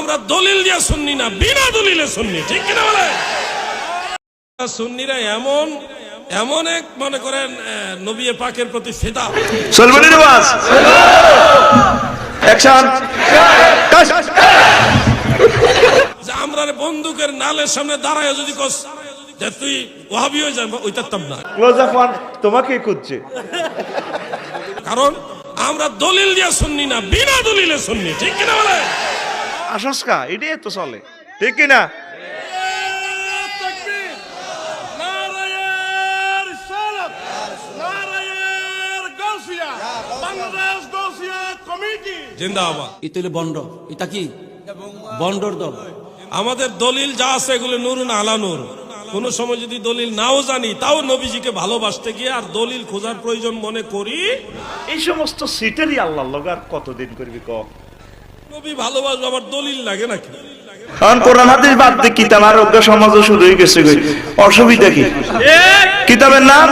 আমরা দলিল দিয়া সুন্নি না, বিনা দলিলে সুন্নি, ঠিক কিনা বলে? সুন্নিরা এমন এমন এক মনে করেন নবী পাকের প্রতি ফিদা। চলবে রিওয়াজ অ্যাকশন যে আমরা বন্দুকের নালের সামনে দাঁড়ায় যদি কস যে তুই ওয়াহাবি হয়ে যাবে, ওইটারতাম না। ক্লোজ আপ ওয়ান তোমাকে খুঁজছে, কারণ আমরা দলিল দিয়া সুন্নি না, বিনা দলিলে সুন্নি, ঠিক কিনা বলে? আসস্কা এটাই তো চলে, ঠিক কিনা? জিন্দাবাদ। এটা হলো বন্ড, এটা কি বন্ডর দল। আমাদের দলিল যা আছে এগুলো নুরুন আলা নূর। কোন সময় যদি দলিল নাও জানি তাও নবীজিকে ভালোবাসতে গিয়ে আর দলিল খোঁজার প্রয়োজন মনে করি। এই সমস্ত সিটেরই আল্লাহ লগার কতদিন করবি ক? নবী ভালোবাসবো, আবার দলিল লাগে নাকি? কারণ কোরআন হাদিস বাদ দিয়ে কিতাব আরোগ্য সমাজ শুরু হয়ে গেছে, অসুবিধা কি? কিতাবের নাম